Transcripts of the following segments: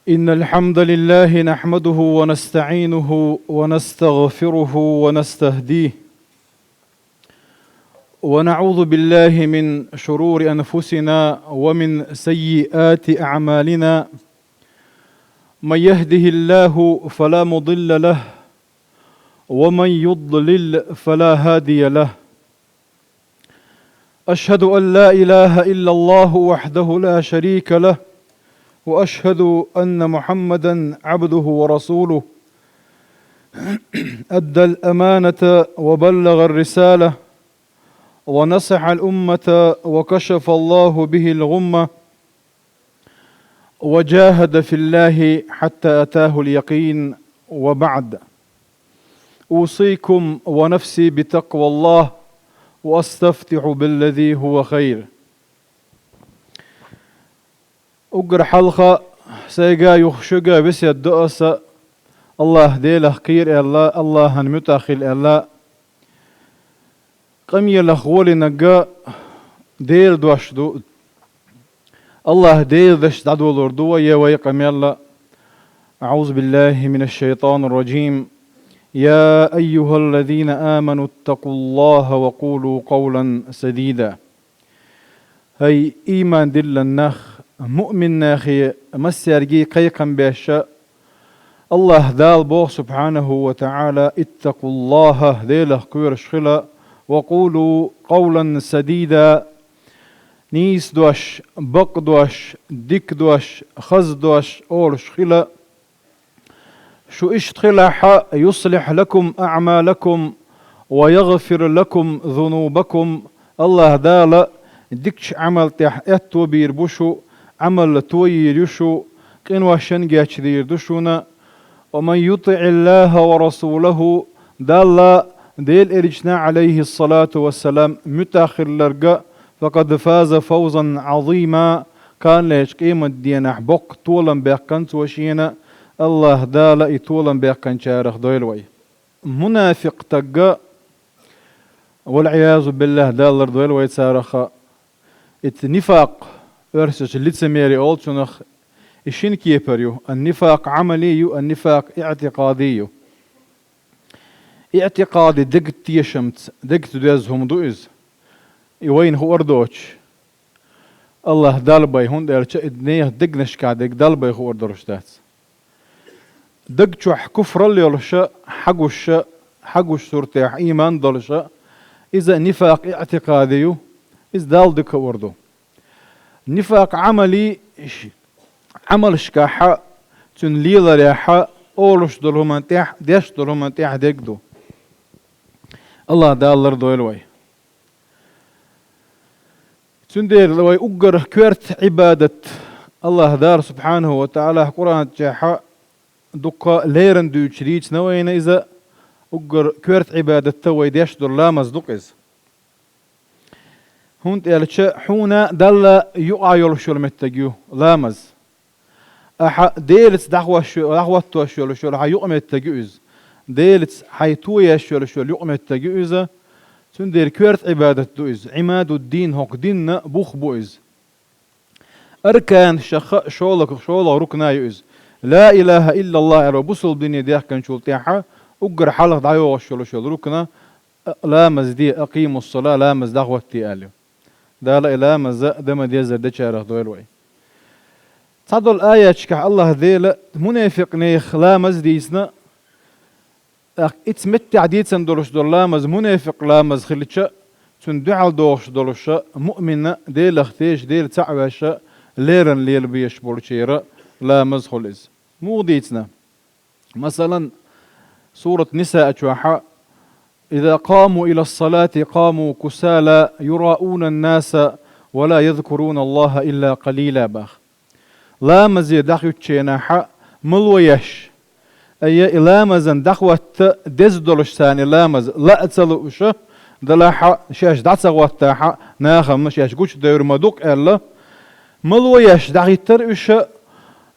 إن الحمد لله نحمده ونستعينه ونستغفره ونستهديه ونعوذ بالله من شرور أنفسنا ومن سيئات أعمالنا. من يهده الله فلا مضل له ومن يضلل فلا هادي له. أشهد أن لا إله إلا الله وحده لا شريك له، وأشهد أن محمدا عبده ورسوله. أدى الأمانة وبلغ الرسالة ونصح الأمة وكشف الله به الغمة، وجاهد في الله حتى أتاه اليقين. وبعد، أوصيكم ونفسي بتقوى الله وأستفتح بالذي هو خير. أقر حلقة سيقا يخشقا بس يدؤس الله ديله خير الله هنمتاخل الله قمي الأخوال نقا ديل دوشدو الله ديل دشت عدو الأردوة يويقم يلا. أعوذ بالله من الشيطان الرجيم. يا أيها الذين آمنوا اتقوا الله وقولوا قولا سديدا. هاي إيمان دل النخ مؤمن ناخي مسيرجي قيقا باشا الله دال بوه سبحانه وتعالى اتقوا الله ديله قيرش خلا وقولوا قولا سديدا. نيس دوش بق دوش ديك دوش خز دوش أورش خلا شو اشتخلح يصلح لكم أعمالكم ويغفر لكم ذنوبكم. الله دال ديكش عمل تح اتو بيربوشو عمل توير يشو قنوة شنجاش دير دشونا. ومن يطع الله ورسوله دال ديل إرجنا عليه الصلاة والسلام متاخر لرقا فقد فاز فوزا عظيما. كان ليش قيمة دينا بق طولا بيقنت وشينا الله دال إطولا بيقن شارخ دويلوي منافق تقا والعياذ بالله دال دويلوي سارخا النفاق ارسش اللي تسميري اول شنخ إشين كيبريو النفاق عملي النفاق اعتقادي. اعتقادي دقت تيشمت دقت دوزهم دوز وين هو أردوش الله دالباي هون دارش ادنيه دقنش كادك دالباي هو أردوشتات دقشو كفر اللي يلشا حقوش سورتيح إيمان دلشا إذا نفاق اعتقادي إذا دال دك وردو. نفاق عملي عمل شكاحة تنليل ريحة أولش دلهم تيح ديش دلهم تيح ديكدو الله دالر دويلوي تندير لوي أقر كورت عبادة الله دار سبحانه وتعالى قرآن جاحة دقا ليرن دو شريج نوين إذا أقر كورت عبادة توي ديش دل لا مصدقز هون تيالتشا حونا دل يقايل شو المتجيو لامز أح ديلت دعوة توشول شو حيقوم التجوز ديلت حيتوي شو يقوم التجوز تندير كورت عبادة دوز عماد الدين هوك دين بوخ بوز أركان شولك ركنا يوز لا إله إلا الله ربوسل الدنيا ديح كان شولتيحة أقر حلق دعوة شول ركنا لا مزدي أقيم الصلاة لا مز دعوة تيالي دا لا إله مز دم ديزر دشارة دويلوي تعدو الآية شكح الله ذيلا منافق نيخ لا مزديسنا اتمتع عديد دولش دولامز منافق لامز خلتشا تندعال دوش دولشا مؤمنة ديل اختيش ديل تعواشا ليرن ليل بيش بولشيرا لامز خلز مو ديتنا. مثلا سورة نساء أشواحا إذا قاموا إلى الصلاة قاموا كسالى يراؤون الناس ولا يذكرون الله إلا قليلا باخ لامز يدخل تشيناحا ملويش أي لامزن دخوة دز دولش ثاني لامز لا تسلوش دلاحة شاش دعسة تاحة ناخم شاش قوش دير مدوك ألا ملويش دعي ترؤش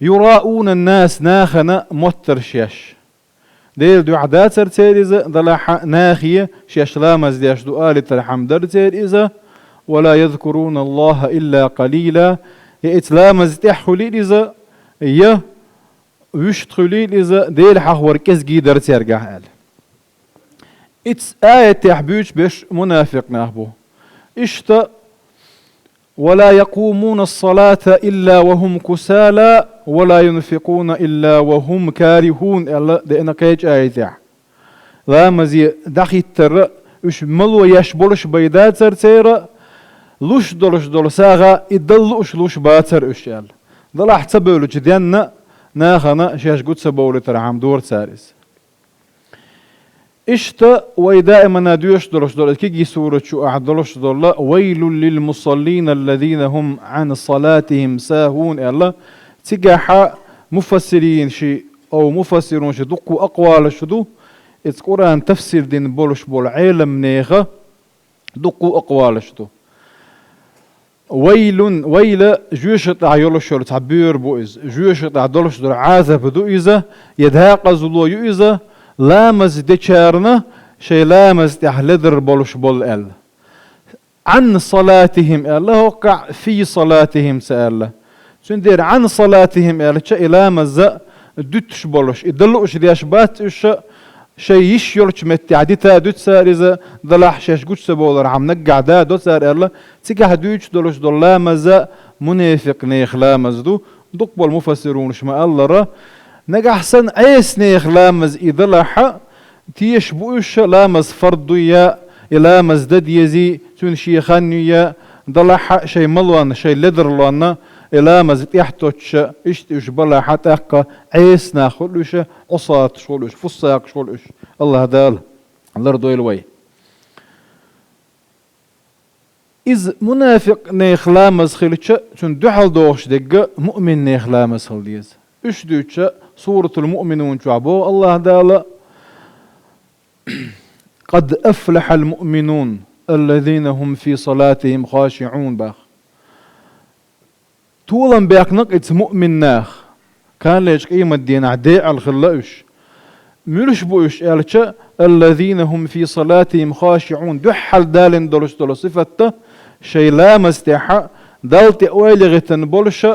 يراؤون الناس ناخنا متر شاش ديل دو عدات سرتير إذا دلاحة ناخية شاش لامز ديش دو آلي ترحم درتير إذا ولا يذكرون الله إلا قليلا يتلامز تحولي إذا ويشتخليل إذا ديل حخور كزجي درس يرجع قال إتس آية تحبيش بش منافق نهبو إشتا ولا يقومون الصلاة إلا وهم كسالى ولا ينفقون إلا وهم كارهون الله دينا كيج آية لا مزي دخي تر وش ملو يشبولش بيدات سرتيرا لوش دول ساغا يدلوش لوش باتر اشيال ضل احتسبولو جدينا ناخنا شاش قد سبولو ترعام دور سارس اشتا ويدائما ناديوش دول كيجي سورة شو اعدلوش دول ويل للمصلين الذين هم عن صلاتهم ساهون الله تجاحا مفسرين شي او مفسرون شي دقوا اقوال شدو اتس قرآن تفسير دين بولش بول عالم نيغا دقوا اقوال شدو ويل جوشت عيولش شو تعبير بوئز جوشت عدلش دول عاذب دو إذا يدهاق زلو يؤذا لامز ديشارنا شي لامز تحلدر بولش بول ال عن صلاتهم الله وقع في صلاتهم سأل سندير عن صلاتهم ال شي لامز دوتش بولش يدلوش دياش باتش شي يشيولش متعديتا دوت سار إذا ضلح شاش قد سبولر عم نقع دا دوت سار الله تيجا هدوش دولش دول لامز منافق نيخ لامز دو دقبل المفسرون شما الله را نقع حسن عيس نيخ لامز إضلح تيش بوش لامز فردويا لامز دد يزي تون شيخانيا ضلح شي ملوان شي لدرلوانا لامز تيحتوش اشتوش بلا حتى اقا عيس ناخلوش عصات شغلوش فصاق شغلوش الله دال الله رضوي الوي إذ منافق نيخ لامز خلتش تون دوحل دوغش دقا مؤمن نيخ لامز خلديز اشدوش سورة المؤمنون شعبو الله دال قد أفلح المؤمنون الذين هم في صلاتهم خاشعون باخ طولا بيقنق اتس مؤمن ناخ كان ليش قيمة الدين عداء الخلاؤش ملش بوش قالتش الذين هم في صلاتهم خاشعون دحل دالن دولش دول صفته شي لا مستحى دال تأويلغتن بولش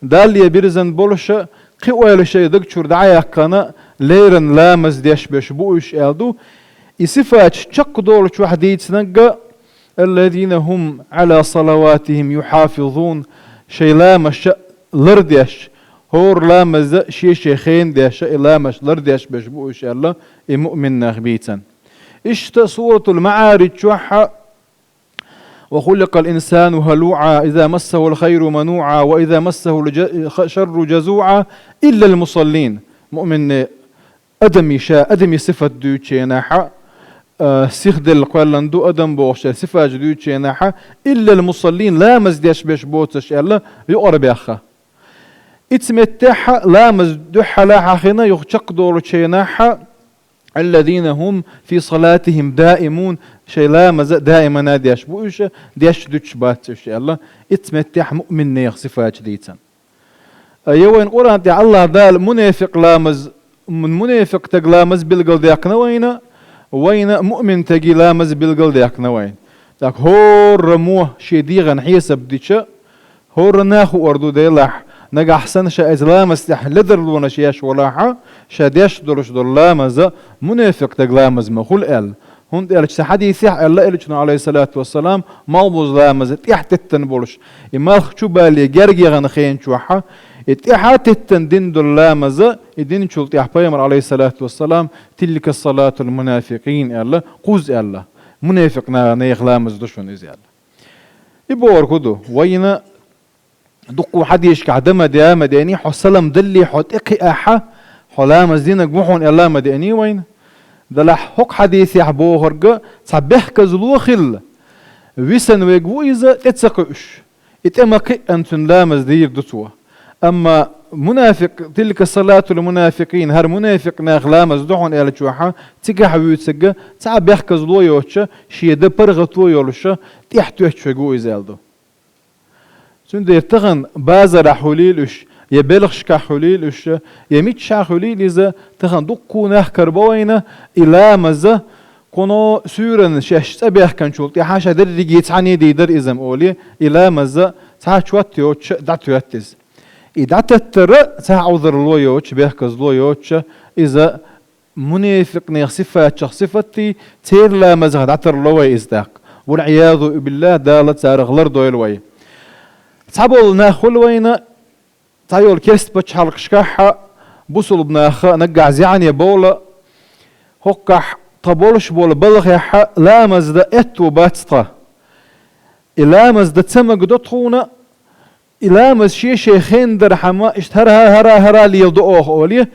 دال يبرزن بولش قويل شي دكتور دعايا كان ليرن لا مزديش بش بوش قالدو يصفات شق دولش وحديد سنقا الذين هم على صلواتهم يحافظون شي لامش لرديش هور لامز شي شيخين ديش لامش لرديش بشبو إن شاء الله مؤمن نخبيتا اشت سورة المعارج شوحة وخلق الإنسان هلوعا إذا مسه الخير منوعا وإذا مسه الشر جزوعا إلا المصلين مؤمن أدمي شاء أدمي صفة دوتشيناحا سيخدل قوالندو أدم بوغشا صفة دوتشيناحا إلا المصلين لا مزديش بيش بوتش الله يقرب ياخا اتمتاحا لا مزدوحا لا حاخينا يخشق دور تشيناحا الذين هم في صلاتهم دائمون شي لا مز دائما ناديش بوش ديش دوتش باتش الله اتمتاح مؤمن نيخ صفات ديتا يوين قران تاع الله دال منافق لامز من منافق تقلامز بالقل ديقنا وين مؤمن تجي لامز بالقل ديقنا وين داك هور رموه شي ديغن حيسب ديتشا هور ناخو اردو ديلاح نجا احسن شا ازلامز تح لدر لونا شياش ولاحا شا ديش دولش دول لامز منافق تقلامز مخول ال هون قالش حديث الله قالشنا عليه الصلاه والسلام مالبوز لامز تحت التنبولش اما شو بالي جرجي غن خين شوحا اتحات التندين دول لامز يدين شلت يا بيامر عليه الصلاه والسلام تلك الصلاه المنافقين الله قوز الله منافقنا نيخ لامز دشون ازيال يبور كدو وين دقوا حديش كعدم ديا مديني حسلم دلي حط اقي حلامز دينك بوحون الله مديني وين دلح حق حديث يحبو هرقا صبح كزلو خل ويسن ويقو إذا تتسقش اتمقي أنتن لامز دير دسوة أما منافق تلك الصلاة المنافقين هر منافق ناخ لامز دحون إلى جوحا تيجا حبيو تسقى صبح كزلو يوتشا شي دبرغتو يولشا تحتو يحتو إزالدو سندير تغن بازر حليلش يبلغش كحليلش يميتش حليل إذا تغن دقو ناخ كربوينة إلى مزة كونو سورن شاش تبيح كان شولتي حاشا در رجيت عني دي در إزم أولي إلى مزة تحاشوات يوتش دعتو يتز إذا تتر تعوذر لويوتش بيحكز لويوتش إذا منافق صفات صفتي تير لا مزغ عتر لوي إزداق والعياذ بالله دالت سارغلر دويلوي تعبول ناخل وين تايول كيست بتشحرق شكاحة بوصل بناخا نقع زعني بولا هكح طبولش بولا بلغ يحا لا مزد اتو باتسطا إلا مزد تسمى قدوتخونا إلا مز شيخين در حما اشتهرها هرا ليلدوه أوليه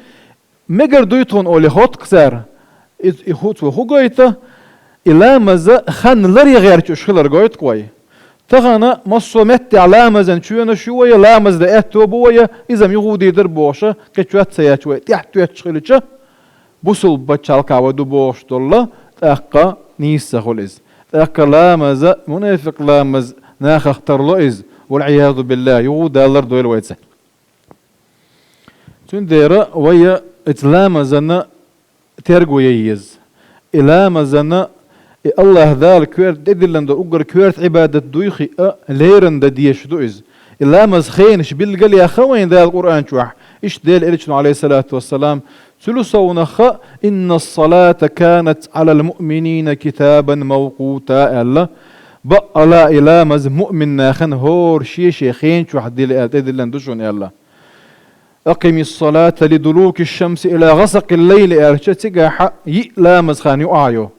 مگر دويتون أولي خوت قسار يخوت وخو قويتا إلا مز خان لري غير تشخلر قويت قوي تغانا مصو متي على مزن شوية شوية لا مزد اتو بويا إذا ميغودي در بوشا قيتوات سيات شوية تحتوات شخلتشا بوصل بتشالكا ودو بوش دولا تأقا نيسا خلز تأقا لا مز منافق لا مز ناخ اختر لئز والعياذ بالله يغود دالر دويل ويتسا تندير ويا اتلامزنا ترقو ييز إلامزنا الله ذال كويرت ديدلند أقر كويرت عبادة دويخي ليرند ديش دويز إلامز خينش بالقل يا خوين ذا القرآن شوح إيش ديل إليشن عليه الصلاة والسلام ثلثون خ إن الصلاة كانت على المؤمنين كتابا موقوتا ألا بقى لا إلامز مؤمن ناخن هور شي خين شوح ديدلند دوشون ألا أقم الصلاة لدلوك الشمس إلى غسق الليل أرشتك يلامز خان يقعيو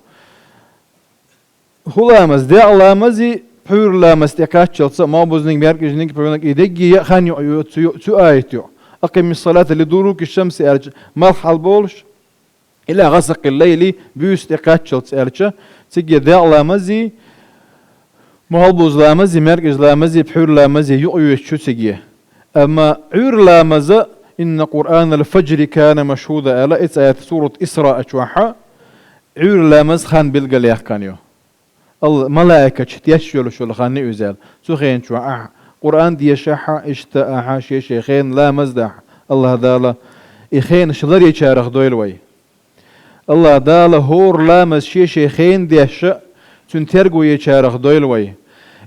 هو لامز دي لامزي بحور لامز تكاتشلت ما بوزنك بيركجنك بيرنك إيديجي خان يقعيو تؤايتيو أقم الصلاة لدلوك الشمس أرش مرحل بولش إلى غسق الليل بيوس تكاتشلت أرشا تيجي دي لامزي مهالبوز لامزي مركز لامزي بحور لامزي يقعيو شو تيجي أما عور لامز إن قرآن الفجر كان مشهودا ألا آيات سورة إسراء أشوحا عور لامز خان بالقليح كانيو الملائكة تيشيل شو خان نيوزال سخين شو قرآن دي شاحا اشتاء شيخين لامز داح الله دالا إخين شلر يشارخ دويلوي الله دالا هور لامز شيخين ديش تنترقو يشارخ دويلوي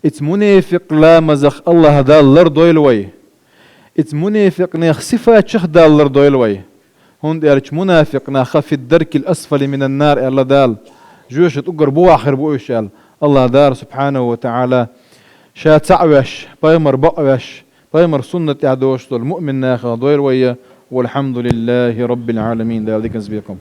ات منافق لامزخ الله دال لر دويلوي ات منافق ناخ صفات شخ دال لر دويلوي هون ديرش منافق ناخ في الدرك الأسفل من النار الله دال جوش تقر بواخر بوشال الله دار سبحانه وتعالى شا تعوش بايمر بقوش بايمر سنة عدوش المؤمن ناخ دويلوي والحمد لله رب العالمين. دال ديكنز بيكم.